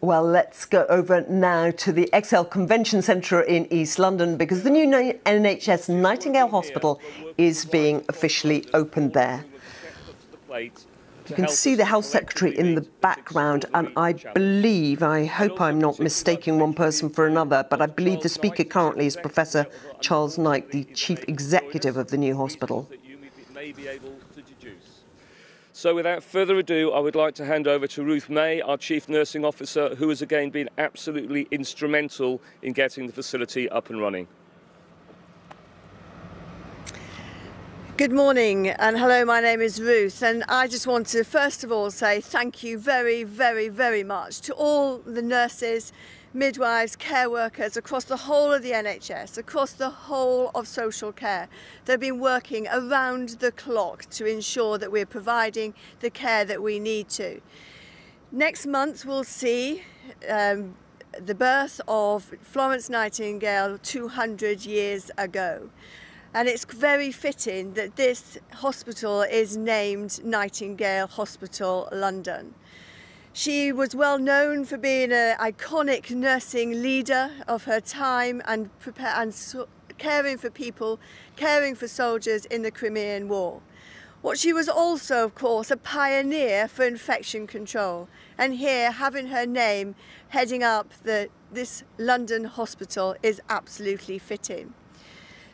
Well, let's go over now to the Excel Convention Centre in East London, because the new NHS Nightingale Hospital is being officially opened there. You can see the Health Secretary in the background, and I hope I'm not mistaking one person for another, but I believe the Speaker currently is Professor Charles Knight, the Chief Executive of the new hospital. So without further ado, I would like to hand over to Ruth May, our Chief Nursing Officer, who has again been absolutely instrumental in getting the facility up and running. Good morning and hello, my name is Ruth, and I just want to first of all say thank you very, very, very much to all the nurses, midwives, care workers across the whole of the NHS, across the whole of social care. They've been working around the clock to ensure that we're providing the care that we need to. Next month we'll see the birth of Florence Nightingale 200 years ago. And it's very fitting that this hospital is named Nightingale Hospital, London. She was well known for being an iconic nursing leader of her time and caring for people, caring for soldiers in the Crimean War. She was also, of course, a pioneer for infection control. And here, having her name heading up this London hospital is absolutely fitting.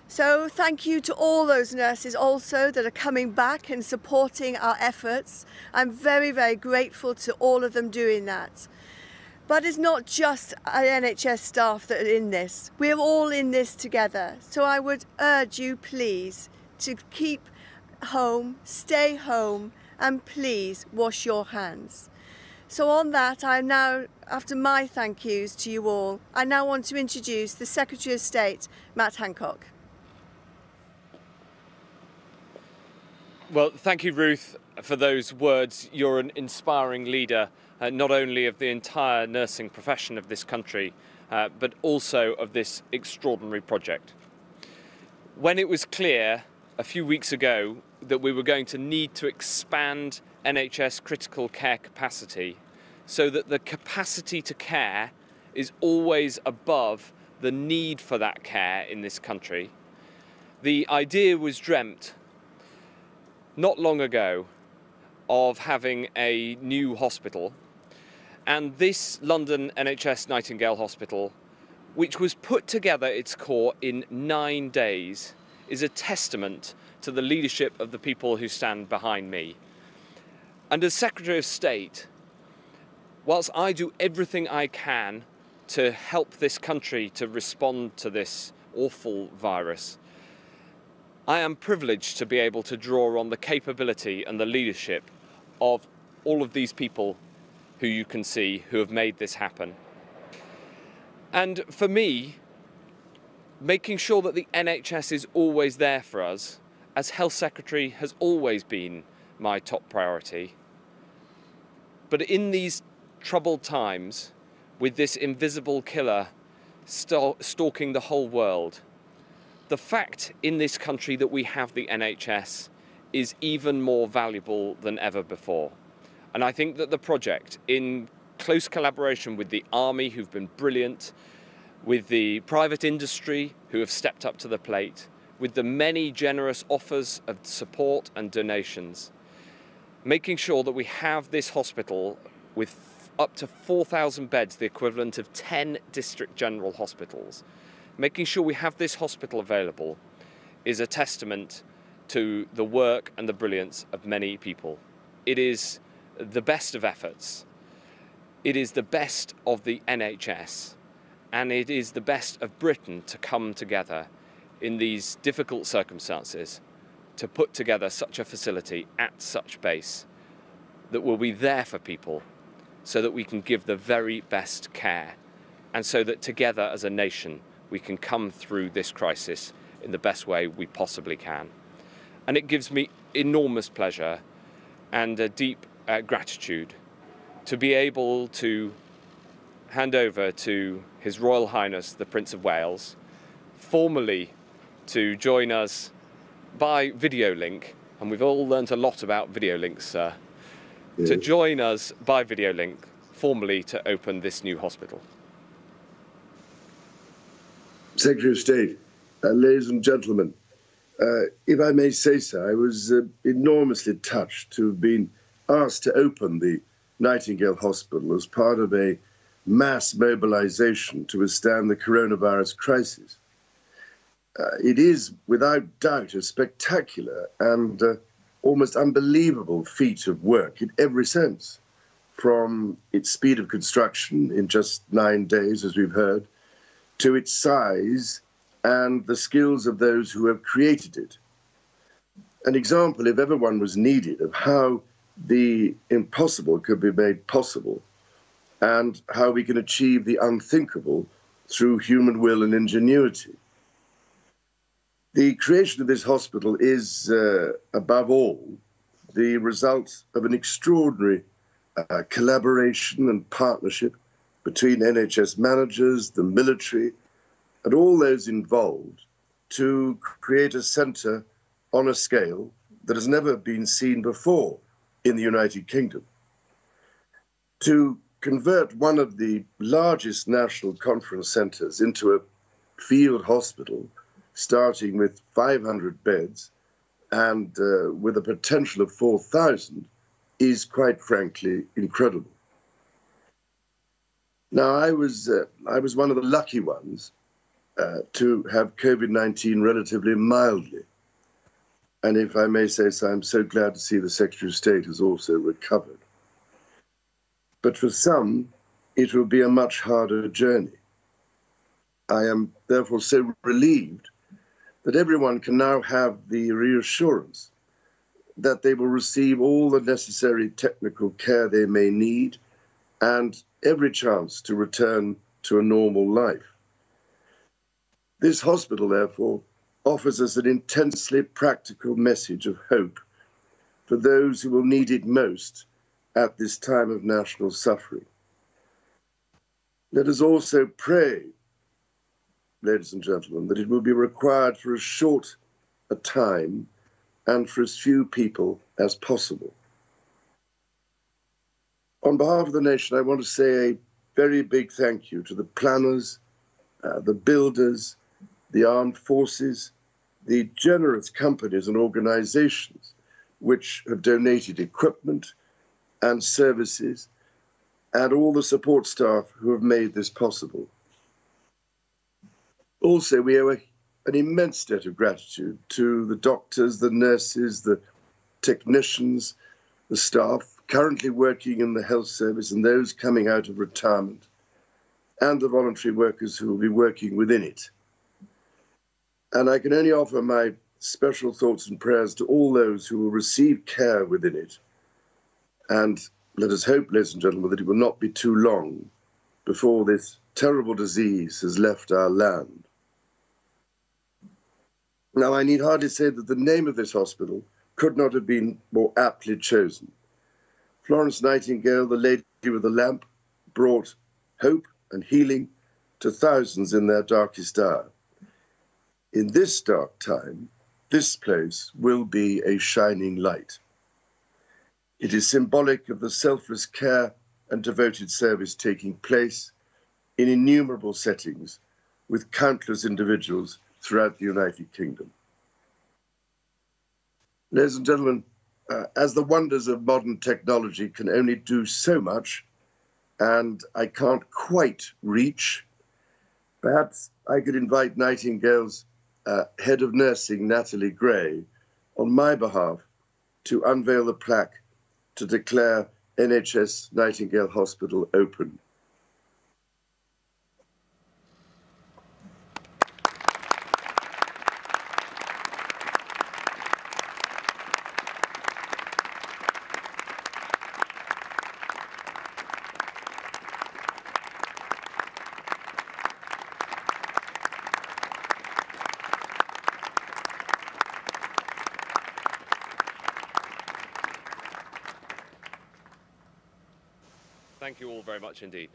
So thank you to all those nurses also that are coming back and supporting our efforts. I'm very, very grateful to all of them doing that. But it's not just our NHS staff that are in this. We're all in this together. So I would urge you, please, to keep home, stay home, and please wash your hands. So on that, I now, after my thank yous to you all, I now want to introduce the Secretary of State, Matt Hancock. Well, thank you, Ruth, for those words. You're an inspiring leader, not only of the entire nursing profession of this country, but also of this extraordinary project. When it was clear a few weeks ago that we were going to need to expand NHS critical care capacity so that the capacity to care is always above the need for that care in this country, the idea was dreamt not long ago of having a new hospital, and this London NHS Nightingale Hospital, which was put together its core in 9 days, is a testament to the leadership of the people who stand behind me. And as Secretary of State, whilst I do everything I can to help this country to respond to this awful virus, I am privileged to be able to draw on the capability and the leadership of all of these people who you can see who have made this happen. And for me, making sure that the NHS is always there for us, as Health Secretary, has always been my top priority. But in these troubled times, with this invisible killer stalking the whole world, the fact in this country that we have the NHS is even more valuable than ever before. And I think that the project, in close collaboration with the Army, who've been brilliant, with the private industry, who have stepped up to the plate, with the many generous offers of support and donations, making sure that we have this hospital with up to 4,000 beds, the equivalent of 10 district general hospitals, making sure we have this hospital available is a testament to the work and the brilliance of many people. It is the best of efforts. It is the best of the NHS, and it is the best of Britain to come together in these difficult circumstances to put together such a facility at such base that will be there for people so that we can give the very best care, and so that together as a nation we can come through this crisis in the best way we possibly can. And it gives me enormous pleasure and a deep gratitude to be able to hand over to His Royal Highness the Prince of Wales, formally to join us by video link, and we've all learnt a lot about video links, sir, to join us by video link formally to open this new hospital. Secretary of State, ladies and gentlemen, if I may say so, I was enormously touched to have been asked to open the Nightingale Hospital as part of a mass mobilization to withstand the coronavirus crisis. It is, without doubt, a spectacular and almost unbelievable feat of work in every sense, from its speed of construction in just 9 days, as we've heard, to its size and the skills of those who have created it. An example, if ever one was needed, of how the impossible could be made possible and how we can achieve the unthinkable through human will and ingenuity. The creation of this hospital is, above all, the result of an extraordinary collaboration and partnership between NHS managers, the military, and all those involved to create a centre on a scale that has never been seen before in the United Kingdom. To convert one of the largest national conference centres into a field hospital, starting with 500 beds and with a potential of 4,000, is quite frankly incredible. Now, I was one of the lucky ones to have COVID-19 relatively mildly. And if I may say so, I'm so glad to see the Secretary of State has also recovered. But for some, it will be a much harder journey. I am therefore so relieved that everyone can now have the reassurance that they will receive all the necessary technical care they may need and every chance to return to a normal life. This hospital, therefore, offers us an intensely practical message of hope for those who will need it most at this time of national suffering. Let us also pray, ladies and gentlemen, that it will be required for as short a time and for as few people as possible. On behalf of the nation, I want to say a very big thank you to the planners, the builders, the armed forces, the generous companies and organizations which have donated equipment and services, and all the support staff who have made this possible. Also, we owe an immense debt of gratitude to the doctors, the nurses, the technicians, the staff currently working in the health service and those coming out of retirement, and the voluntary workers who will be working within it. And I can only offer my special thoughts and prayers to all those who will receive care within it. And let us hope, ladies and gentlemen, that it will not be too long before this terrible disease has left our land. Now, I need hardly say that the name of this hospital could not have been more aptly chosen. Florence Nightingale, the Lady with the Lamp, brought hope and healing to thousands in their darkest hour. In this dark time, this place will be a shining light. It is symbolic of the selfless care and devoted service taking place in innumerable settings with countless individuals throughout the United Kingdom. Ladies and gentlemen, as the wonders of modern technology can only do so much, and I can't quite reach, perhaps I could invite Nightingale's head of nursing, Natalie Gray, on my behalf to unveil the plaque to declare NHS Nightingale Hospital open. Thank you all very much indeed.